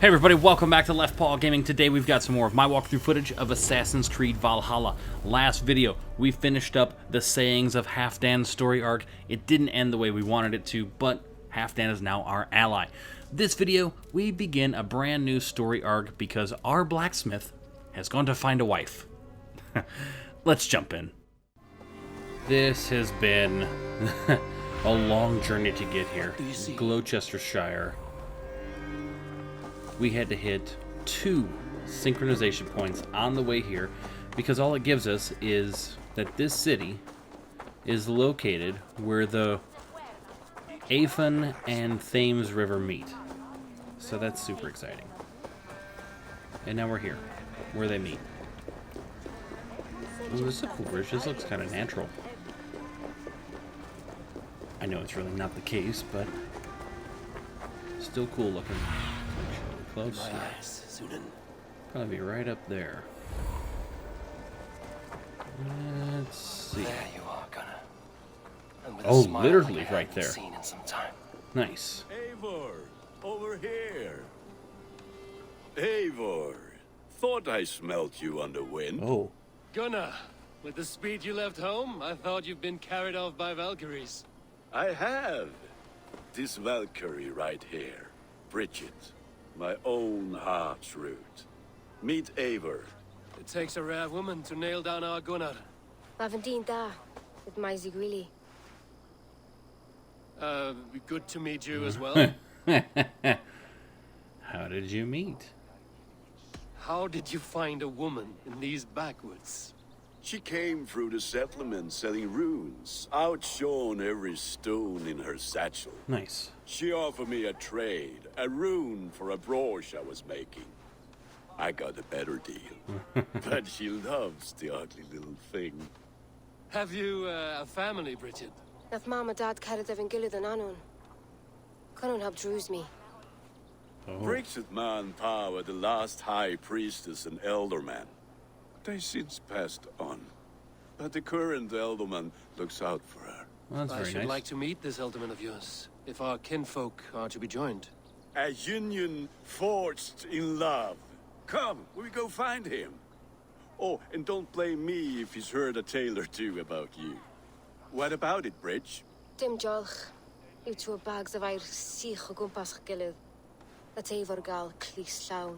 Hey everybody, welcome back to LeftPawGaming. Today we've got some more of my walkthrough footage of Assassin's Creed Valhalla. Last video, we finished up the Sayings of Halfdan's story arc. It didn't end the way we wanted it to, but Halfdan is now our ally. This video, we begin a brand new story arc because our blacksmith has gone to find a wife. Let's jump in. This has been a long journey to get here. Gloucestershire. We had to hit 2 synchronization points on the way here because all it gives us is that this city is located where the Avon and Thames River meet. So that's super exciting. And now we're here, where they meet. Ooh, this is a cool bridge. This looks kind of natural. I know it's really not the case, but still cool looking. Close. Yeah. Probably right up there. Let's see. There you are, Gunnar. And with Oh, a smile literally like I right haven't there. seen in some time. Nice. Eivor, over here. Eivor, thought I smelt you on the wind. Oh. Gunnar, with the speed you left home, I thought you'd been carried off by Valkyries. I have. This Valkyrie right here, Bridget, my own heart's root. Meet Eivor. It takes a rare woman to nail down our Gunnar. Lavendine da, with my Zigrili. Good to meet you as well. How did you meet? How did you find a woman in these backwoods? She came through the settlement selling runes, outshone every stone in her satchel. Nice. She offered me a trade, a rune for a brooch I was making. I got a better deal. But she loves the ugly little thing. Have you a family, Bridget? Nath mama dad carried evan gilid an anon. Couldn't help drews me. Oh. Bridget Man Power, the last high priestess and elderman. They since passed on. But the current elderman looks out for her. Well, that's I very should nice. like to meet this elderman of yours, if our kinfolk are to be joined. A union forged in love. Come, we go find him. Oh, and don't blame me if he's heard a tale or two about you. What about it, Bridge? Dim jolch. You two bags of air sich o gwmpas gilid. That Eivor gal clis llawn.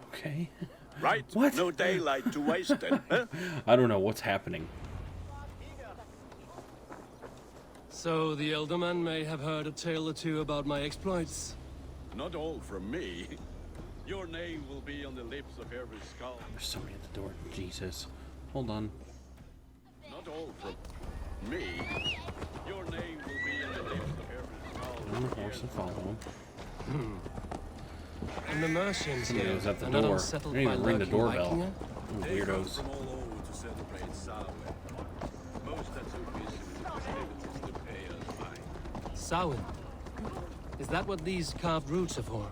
Okay. Right? What? No daylight to waste then, huh? I don't know what's happening. So the elderman may have heard a tale or two about my exploits. Not all from me. Your name will be on the lips of every skull. There's somebody at the door. Jesus. Hold on. Not all from me. Your name will be on the lips of every skull. Get on the horse and follow him. And the merchants Somebody here was at the are not door. unsettled They didn't even by ring the lurking doorbell. Vikinger? Ooh, They come weirdos. from all over to celebrate Samhain. Most are too busy with the festivities to pay us mind. Samhain. Is that what these carved roots are for?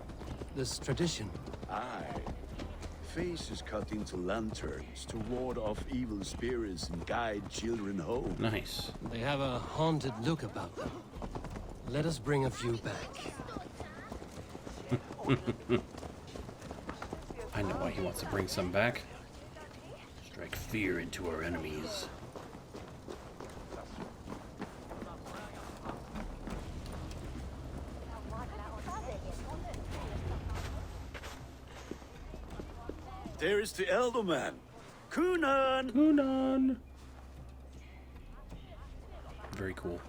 This tradition? Aye. Faces cut into lanterns to ward off evil spirits and guide children home. Nice. They have a haunted look about them. Let us bring a few back. I know why he wants to bring some back. Strike fear into our enemies. There is the elderman. Gunnar! Gunnar. Very cool.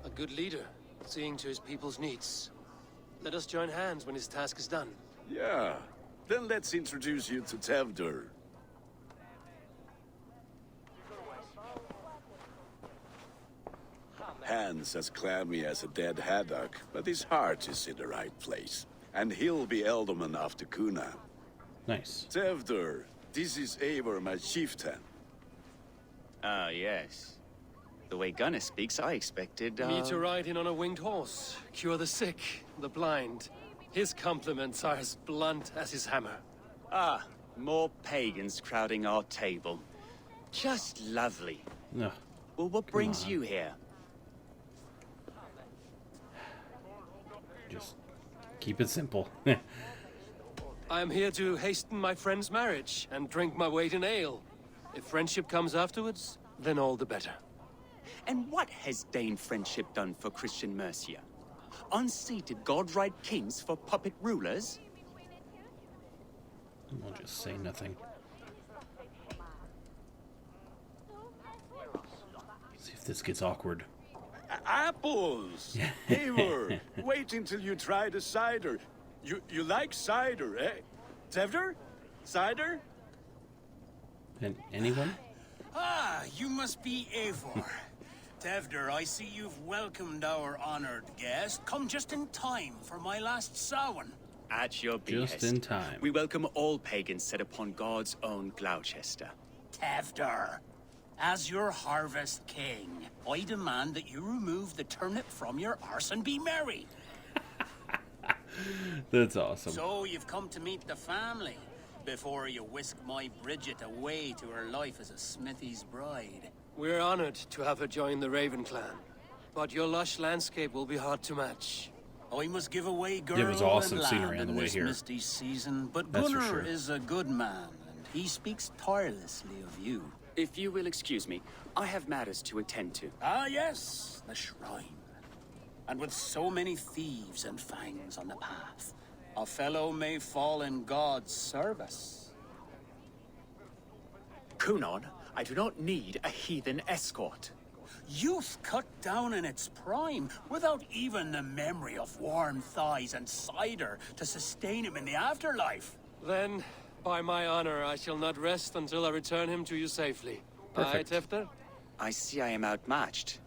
A good leader, seeing to his people's needs. Let us join hands when his task is done. Yeah. Then let's introduce you to Tevdur. Hands as clammy as a dead haddock, but his heart is in the right place. And he'll be elderman after Gunnar. Nice. Tevdur, this is Eivor, my chieftain. Ah, yes. The way Gunnar speaks, I expected, Me to ride in on a winged horse, cure the sick, the blind. His compliments are as blunt as his hammer. Ah, more pagans crowding our table. Just lovely. No. Well, what brings you here? Keep it simple. I am here to hasten my friend's marriage and drink my weight in ale. If friendship comes afterwards, then all the better. And what has Dane friendship done for Christian Mercia? Unseated God-right kings for puppet rulers? I'll just say nothing. See if this gets awkward. Apples! Eivor, wait until you try the cider. You like cider, eh? Tevder? Cider? And anyone? Ah, you must be Eivor. Tevder, I see you've welcomed our honored guest. Come just in time for my last Samhain. At your behest. Just in time. We welcome all pagans set upon God's own Gloucester. Tevder, as your harvest king, I demand that you remove the turnip from your arse and be merry. That's awesome. So you've come to meet the family before you whisk my Bridget away to her life as a smithy's bride. We're honored to have her join the Raven clan, but your lush landscape will be hard to match. I must give away girl It was awesome and scenery land on the in way this here. misty season, but That's for Gunnar sure. is a good man, and he speaks tirelessly of you. If you will excuse me, I have matters to attend to. Ah, yes, the shrine. And with so many thieves and fangs on the path, a fellow may fall in God's service. Kunon, I do not need a heathen escort. Youth cut down in its prime, without even the memory of warm thighs and cider to sustain him in the afterlife. Then, by my honor, I shall not rest until I return him to you safely. Perfect. Aye, Tefter? I see I am outmatched.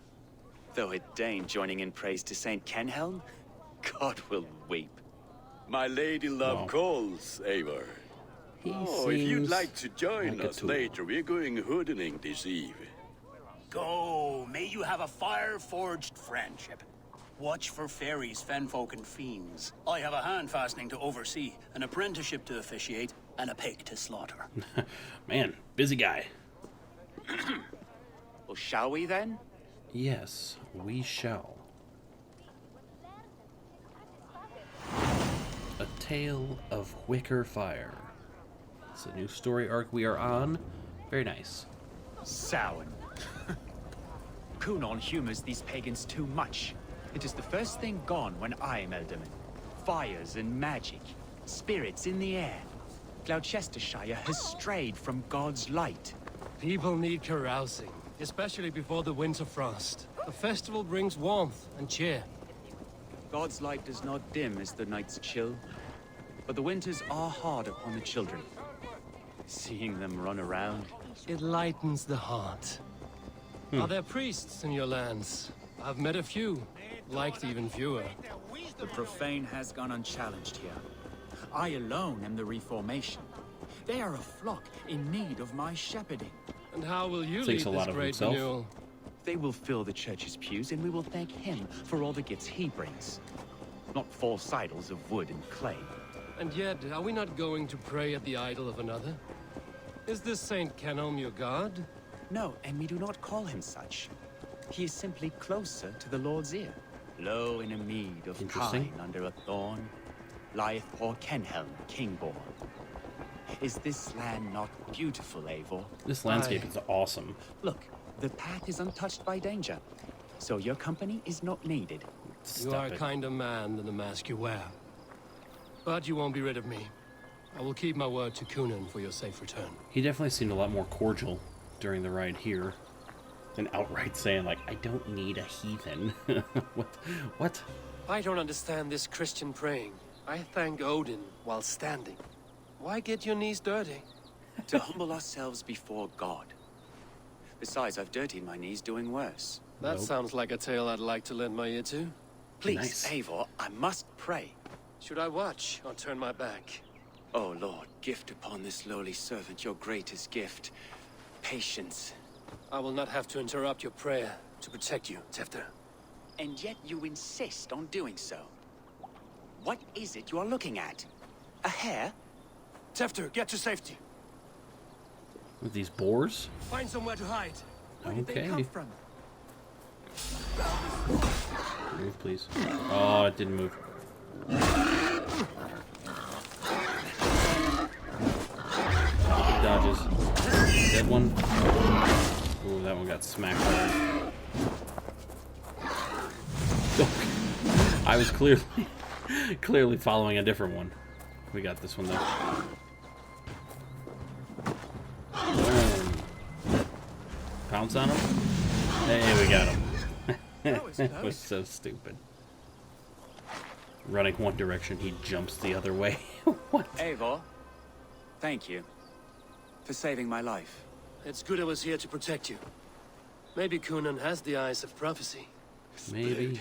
Though a Dane joining in praise to Saint Kenhelm, God will weep. My lady love Wow. calls, Eivor. He Oh, if you'd seems like to join like a us tool. later, we're going hoodening this eve. Go, may you have a fire-forged friendship. Watch for fairies, fenfolk, and fiends. I have a hand fastening to oversee, an apprenticeship to officiate, and a pig to slaughter. Man, busy guy. Well, shall we then? Yes, we shall. A Tale of Wicker-fire. It's a new story arc we are on. Very nice. Samhain. Kunon humors these pagans too much. It is the first thing gone when I am Elderman. Fires and magic, spirits in the air. Gloucestershire has strayed from God's light. People need carousing, especially before the winter frost. The festival brings warmth and cheer. God's light does not dim as the nights chill, but the winters are hard upon the children. Seeing them run around, It lightens the heart. Are there priests in your lands? I've met a few, liked even fewer. the profane has gone unchallenged here. I alone am the Reformation. They are a flock in need of my shepherding. And how will you Thinks lead a lot this of great himself. renewal? They will fill the church's pews, and we will thank him for all the gifts he brings. Not false idols of wood and clay. And yet, are we not going to pray at the idol of another? Is this Saint Kenhelm your god? No, and we do not call him such. He is simply closer to the Lord's ear. Low in a mead of Interesting. kine under a thorn, lieth poor Kenhelm, king-born. Is this land not beautiful, Eivor? This landscape Aye. is awesome. Look, the path is untouched by danger, so your company is not needed. You are Stop a it. kinder man than the mask you wear. But you won't be rid of me. I will keep my word to Kunan for your safe return. He definitely seemed a lot more cordial during the ride here than outright saying, like, I don't need a heathen. What? I don't understand this Christian praying. I thank Odin while standing. Why get your knees dirty? To humble ourselves before God. Besides, I've dirtied my knees doing worse. That Nope. sounds like a tale I'd like to lend my ear to. Please, Nice. Eivor, I must pray. Should I watch or turn my back? Oh Lord, gift upon this lowly servant your greatest gift. Patience. I will not have to interrupt your prayer to protect you, Tefter. And yet you insist on doing so. What is it you are looking at? A hare? Tefter, get to safety. With these boars? Find somewhere to hide. Where did they Okay. come from? Move, please. Oh, it didn't move. got smacked hard. I was clearly following a different one. We got this one though. Pounce on him. Hey, we got him. That was so stupid. Running one direction, he jumps the other way. What? Eivor, thank you for saving my life. It's good I was here to protect you. Maybe Gunnar has the eyes of prophecy. Maybe.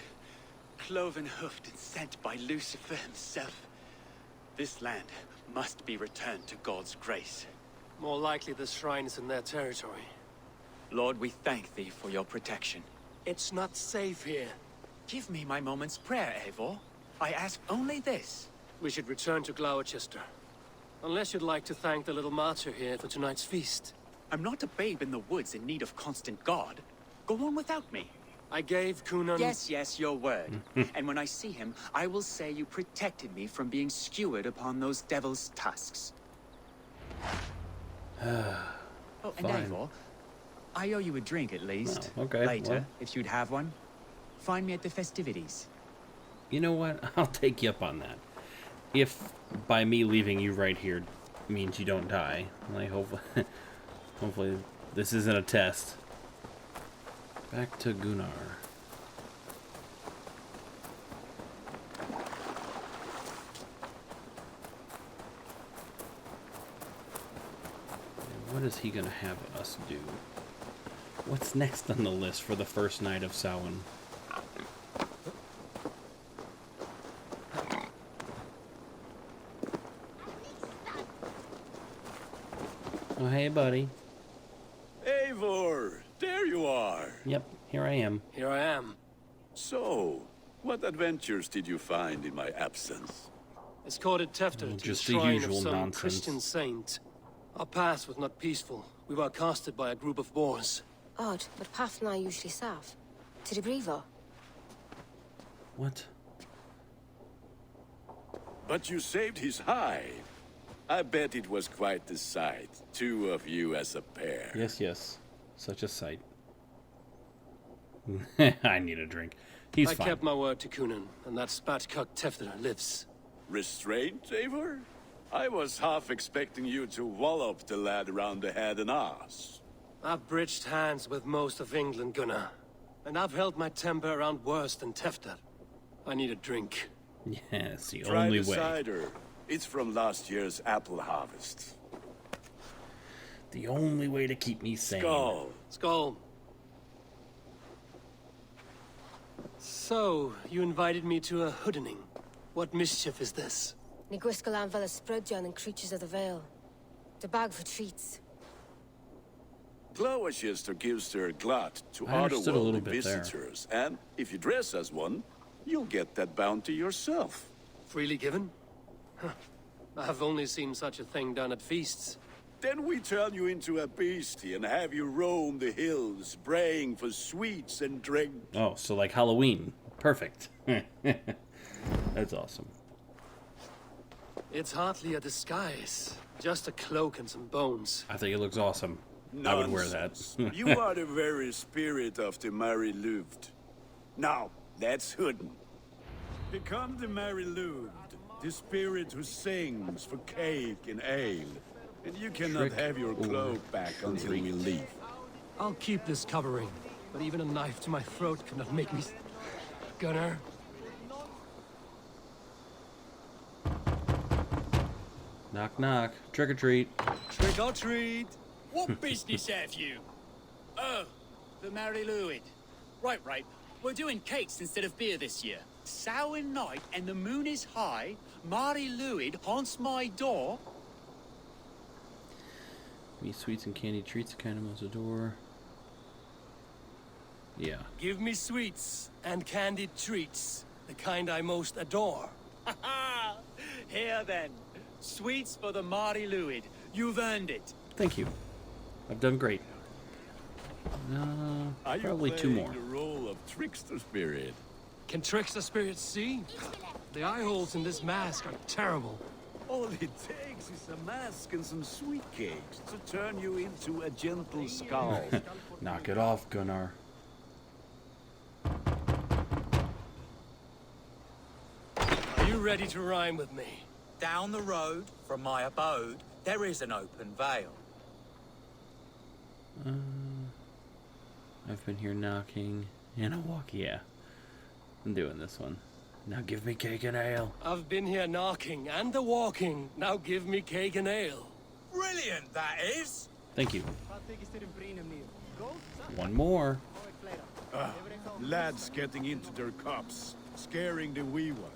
Cloven-hoofed and sent by Lucifer himself. This land must be returned to God's grace. More likely the shrine is in their territory. Lord, we thank thee for your protection. It's not safe here. Give me my moment's prayer, Eivor. I ask only this. We should return to Gloucester. Unless you'd like to thank the little martyr here for tonight's feast. I'm not a babe in the woods in need of constant guard. Go on without me. I gave Gunnar... Yes, your word. And when I see him, I will say you protected me from being skewered upon those devil's tusks. Oh, and Fine. Eivor, I owe you a drink at least. Oh, okay, Later, well. if you'd have one. Find me at the festivities. You know what? I'll take you up on that. If by me leaving you right here means you don't die, like hopefully this isn't a test. Back to Gunnar. What is he gonna have us do? What's next on the list for the first night of Samhain? Oh, hey, buddy. Eivor, there you are. Yep, here I am. Here I am. So, what adventures did you find in my absence? Escorted Tefter to the just the shrine usual of some nonsense. Christian saint. Our path was not peaceful. We were accosted by a group of boars. Odd, but path na usually safe. To the brievo. What? But you saved his hide. I bet it was quite the sight. Two of you as a pair. Yes. Such a sight. I need a drink. He's I fine. kept my word to Gunnar, and that spatcock Tefter lives. Restraint, Eivor? I was half expecting you to wallop the lad around the head and ass. I've bridged hands with most of England, Gunnar. And I've held my temper around worse than Tefter. I need a drink. Yeah, it's the Try only the way. cider. It's from last year's apple harvest. The only way to keep me sane. Skull. Skull. So, you invited me to a hoodening. What mischief is this? Ni gwisgal anfel ysbrydion and creatures of the Vale. The bag for treats. Gloucester gives their glut to I understood a little otherworldly bit there. visitors, and if you dress as one, you'll get that bounty yourself. Freely given? Huh. I've only seen such a thing done at feasts. Then we turn you into a beastie and have you roam the hills, braying for sweets and drink. Oh, so like Halloween. Perfect. That's awesome. It's hardly a disguise. Just a cloak and some bones. I think it looks awesome. I would wear that. Nonsense. You are the very spirit of the Mary Louved. Now, that's Hooden. Become the Mary Louved, the spirit who sings for cake and ale. And you cannot Trick have your or cloak back until we leave. I'll keep this covering, but even a knife to my throat could not make me... Gunnar? Knock, knock. Trick or treat. Trick or treat! What business have you? Oh, the Mary Louid. Right. We're doing cakes instead of beer this year. Samhain night and the moon is high. Mari Luid haunts my door. Me sweets and candy treats, the kind of most adore. Yeah. Give me sweets and candied treats, the kind I most adore. Ha! Here then. Sweets for the Mari Luid. You've earned it. Thank you. I've done great. Are you Probably two playing more. the role of trickster spirit? Can trickster spirits see? The eye holes in this mask are terrible. All it takes is a mask and some sweet cakes to turn you into a gentle skull. Knock it off, Gunnar. Are you ready to rhyme with me? Down the road from my abode, there is an open vale. I've been here knocking and a walk. Yeah, I'm doing this one. Now give me cake and ale. I've been here knocking and a walking. Now give me cake and ale. Brilliant, that is! Thank you. One more. Lads getting into their cups, scaring the wee ones.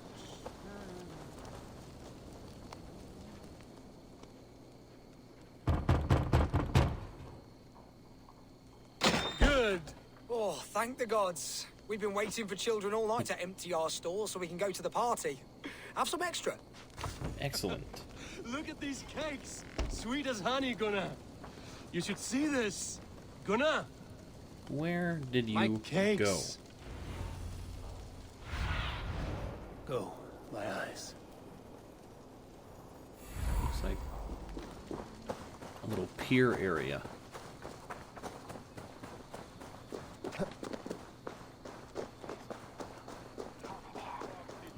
Good. Oh, thank the gods. We've been waiting for children all night to empty our stores so we can go to the party. Have some extra. Excellent. Look at these cakes. Sweet as honey, Gunnar. You should see this. Gunnar. Where did My you cakes. go? Go, my eyes. Looks like a little pier area.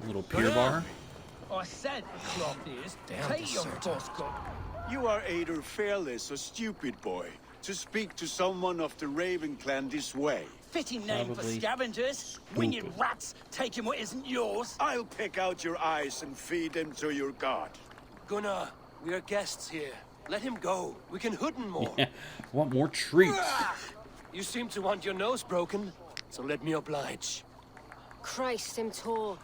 A little pier bar. I said the clock is. Take your postcode. You are either fearless or stupid, boy, to speak to someone of the Raven clan this way. Fitting name for Probably scavengers. Winged rats taking what isn't yours. I'll pick out your eyes and feed them to your god. Gunnar, we are guests here. Let him go. We can hood him more. Yeah, want more treats. You seem to want your nose broken, so let me oblige. Christ, him tall.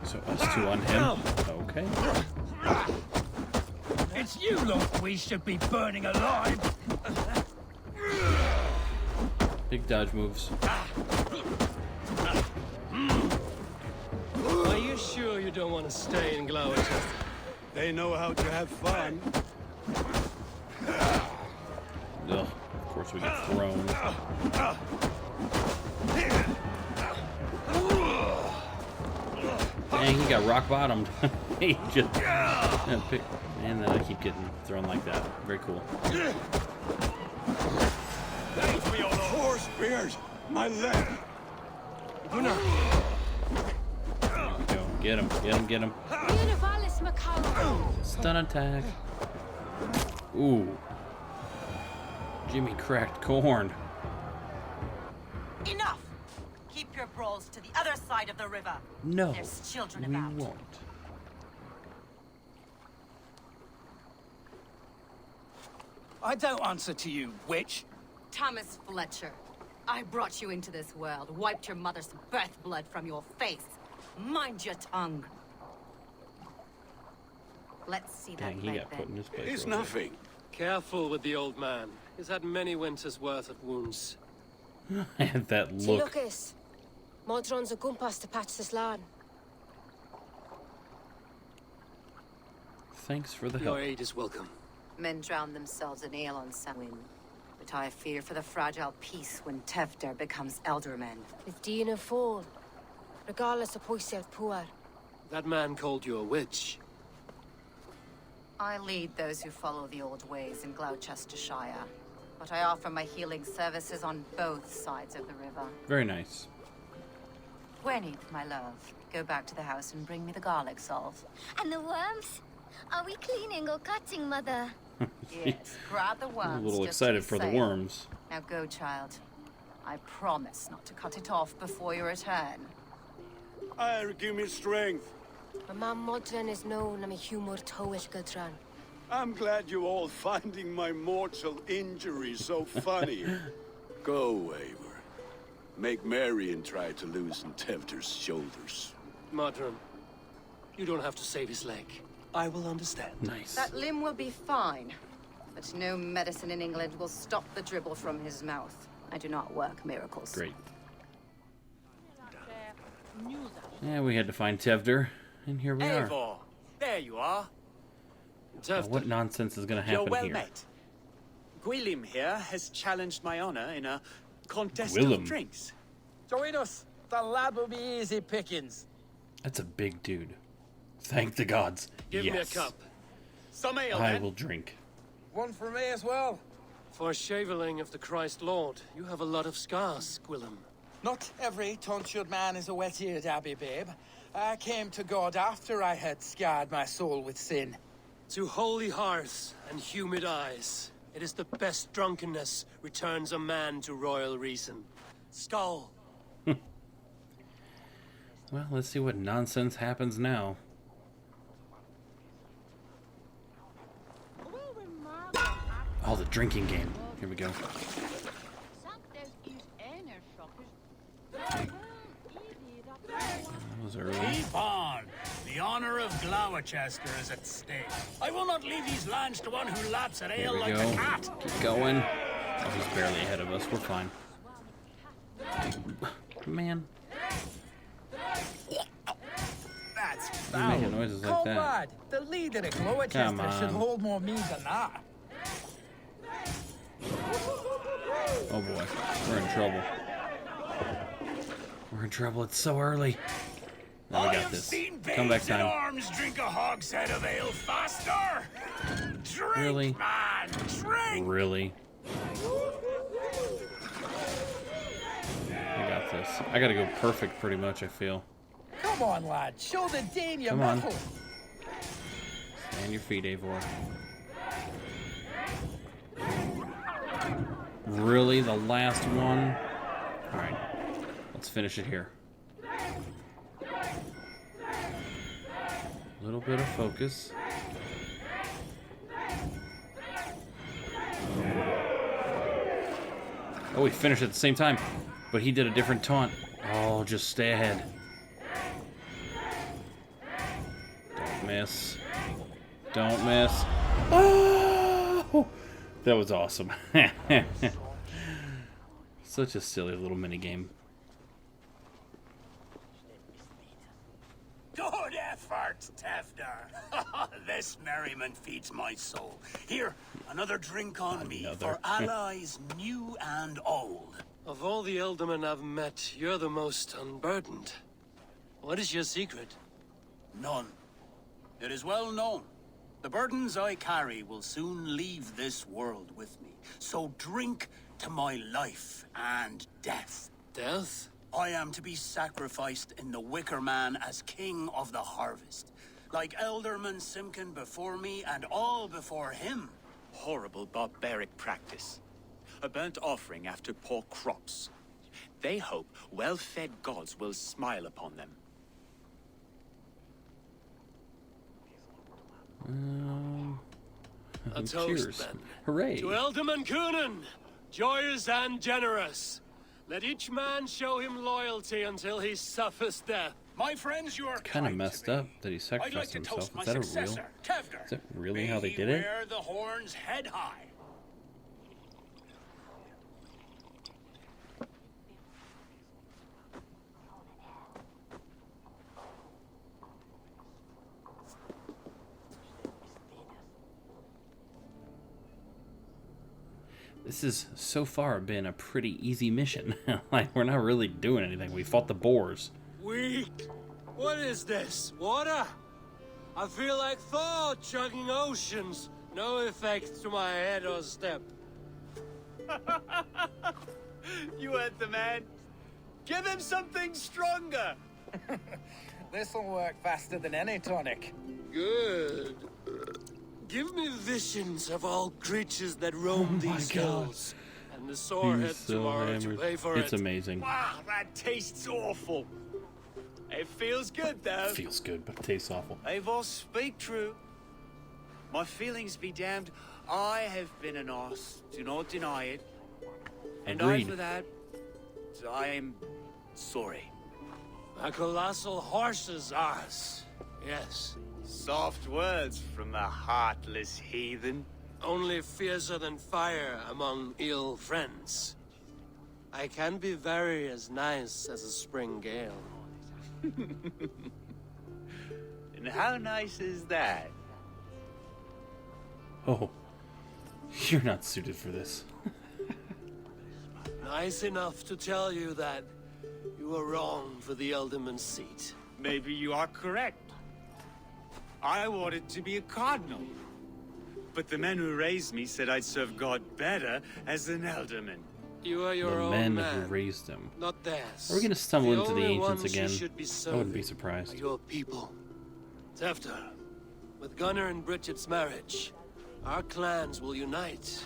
So us two on him. Okay. It's you lot we should be burning alive. Big dodge moves. Are you sure you don't want to stay in Gloucester? They know how to have fun. Ugh, of course we get thrown. Dang, he got rock bottomed. He just and then I keep getting thrown like that. Very cool. Four spears! My leg! Gunnar, There we go. Get him, get him, get him. Univalis Macau. Stun attack. Ooh. Jimmy cracked corn. Enough! Keep your brawls to the other side of the river. No, There's children we about. won't. I don't answer to you, witch. Thomas Fletcher, I brought you into this world, wiped your mother's birth blood from your face. Mind your tongue. Let's see that Dang, he leg got then. put in his place. It's real quick. nothing. careful with the old man. He's had many winters' worth of wounds. And that look. Lucas. Modron's a gumpas to patch this land. Thanks for the Your help. aid is welcome. Men drown themselves in ale on Samhain. But I fear for the fragile peace when Tevder becomes eldermen. With Dina fall. Regardless of Poisiat Puar. That man called you a witch. I lead those who follow the old ways in Gloucestershire. But I offer my healing services on both sides of the river. Very nice. Gwenith, my love, go back to the house and bring me the garlic salve. And the worms? Are we cleaning or cutting, Mother? Yes, grab the I'm worms. a little just excited to be for the safe. worms. Now go, child. I promise not to cut it off before you return. Give me strength. My mam Modron is known am a humor towish Gudran. I'm glad you all finding my mortal injury so funny. Go, Waver. Make Marion try to loosen Tevder's shoulders. Modron, you don't have to save his leg. I will understand. Nice. That limb will be fine, but no medicine in England will stop the dribble from his mouth. I do not work miracles. Great. Yeah, we had to find Tevder, and here we are. Eivor, there you are. Now, what nonsense is going to You're happen well here? met. Gwilym here has challenged my honor in a contest Gwilym? of drinks. Join us. The lad will be easy pickings. That's a big dude. Thank the gods. Give yes. me a cup. Some ale, I then. will drink. One for me as well. For shaveling of the Christ Lord, you have a lot of scars, Gwillem. Not every tonsured man is a wet-eared abbey, babe. I came to God after I had scarred my soul with sin. To holy hearths and humid eyes, it is the best drunkenness returns a man to royal reason. Skull. Well, let's see what nonsense happens now. Oh, the drinking game. Here we go. That was early. Keep on. The honor of Gloucester is at stake. I will not leave these lands to one who laps at Here ale we like go. a cat. Keep going. Oh, he's barely ahead of us. We're fine. Man. That's You're foul. making noises like that. Comrade, the leader of Gloucester Come on. should hold more mead than that. Oh boy. We're in trouble. We're in trouble. It's so early. No, we I got have this. seen Comeback babes in time. arms drink a hogshead of ale faster. Drink, Really? man, drink. Really? I got this. I gotta go perfect pretty much, I feel. Come on, lad. Show the Dane your Come on. mettle. Stand your feet, Eivor. Really? The last one? Alright. Let's finish it here. A little bit of focus. Oh, we finished at the same time, but he did a different taunt. Oh, just stay ahead. Don't miss. Don't miss. Oh! That was awesome. Such a silly little mini game. Good effort, Tefner. This merriment feeds my soul. Here, another drink on me for allies new and old. Of all the Ealdormen I've met, you're the most unburdened. What is your secret? None. It is well known. The burdens I carry will soon leave this world with me. So drink to my life and death. Death? I am to be sacrificed in the Wicker Man as king of the harvest. Like Elderman Simkin before me and all before him. Horrible barbaric practice. A burnt offering after poor crops. They hope well-fed gods will smile upon them. A Cheers. toast, then. Hooray. To Ealdorman Coonan, joyous and generous. Let each man show him loyalty until he suffers death. My friends, you are Kind of messed up that he I'd sacrificed like to himself. toast my Is that a real? successor, Kevgar. Is that really May how they he did it? wear the horns head high. This has so far been a pretty easy mission. Like, we're not really doing anything. We fought the boars. Weak. What is this? Water? I feel like Thor chugging oceans. No effect to my head or step. You heard the man. Give him something stronger. This'll work faster than any tonic. Good. Give me visions of all creatures that roam these hills. And the sore head tomorrow to pay for It's it. amazing. Wow, that tastes awful. It feels good, though. Feels good, but it tastes awful. Eivor, speak true. My feelings be damned. I have been an arse. Do not deny it. And Agreed. I for that, I am sorry. A colossal horse's arse. Yes. Soft words from the heartless heathen. Only fiercer than fire among ill friends. I can be very as nice as a spring gale. And how nice is that? Oh, you're not suited for this. Nice enough to tell you that you were wrong for the Ealdorman's seat. maybe you are correct. I wanted to be a cardinal. But the men who raised me said I'd serve God better as an alderman. You are your The own men man, who raised him. not theirs. Are we going to stumble into the only ancients ones you again? should be I wouldn't be serving surprised. are your people. Tefter, with Gunnar and Bridget's marriage, our clans will unite.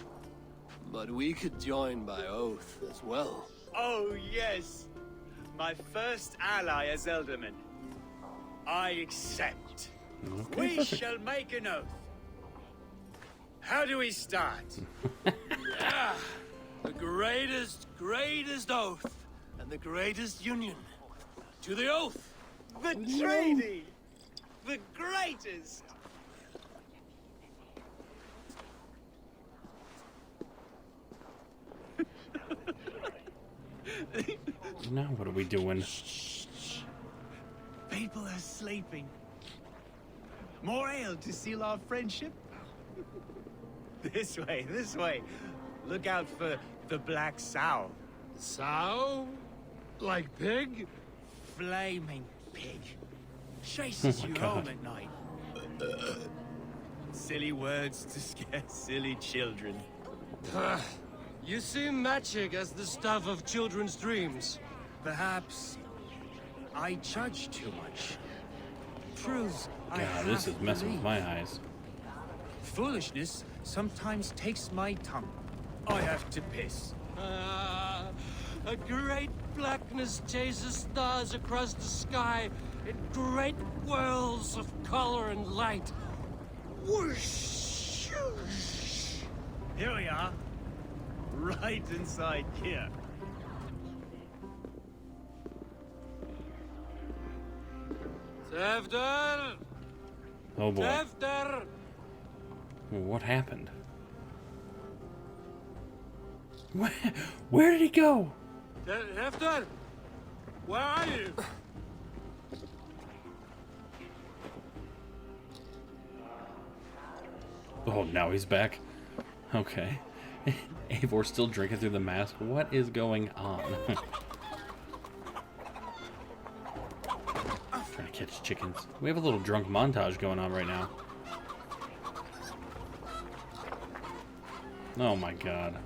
But we could join by oath as well. Oh, yes. My first ally as alderman. I accept. Okay, We perfect. shall make an oath. How do we start? The greatest oath, and the greatest union. To the oath! The treaty! The greatest! Now what are we doing? People are sleeping. More ale to seal our friendship? This way, this way. Look out for the black sow. Sow? Like pig? Flaming pig. Chases you God. home at night. Silly words to scare silly children. You see magic as the stuff of children's dreams. Perhaps I judge too much. Truths I God, this is have messing with believed. my eyes. Foolishness sometimes takes my tongue. I have to piss. A great blackness chases stars across the sky in great whirls of color and light. Whoosh! Here we are. Right inside here. Tefter! Oh boy. Tefter! What happened? Where did he go? Tefter! Where are you? Oh, now he's back. Okay. Eivor's still drinking through the mask. What is going on? Trying to catch chickens. We have a little drunk montage going on right now. Oh my god.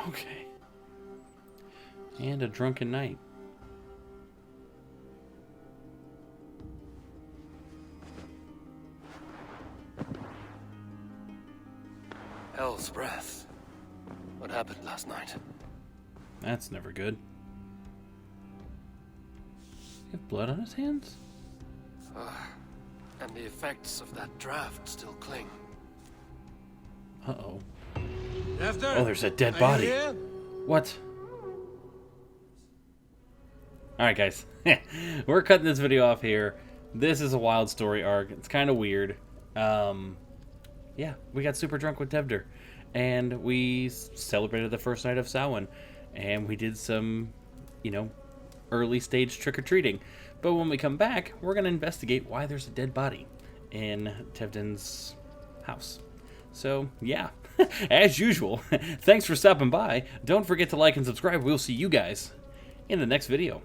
Okay. And a drunken night. Hell's breath. What happened last night? That's never good. You have blood on his hands? And the effects of that draft still cling. Uh-oh. Tefter! Oh, there's a dead Are body. you here? What? Alright, guys. We're cutting this video off here. This is a wild story arc. It's kind of weird. Yeah, we got super drunk with Tefter. And we celebrated the first night of Samhain. And we did some, you know, early stage trick-or-treating. But when we come back, we're going to investigate why there's a dead body in Tevden's house. So, yeah, as usual, thanks for stopping by. Don't forget to like and subscribe. We'll see you guys in the next video.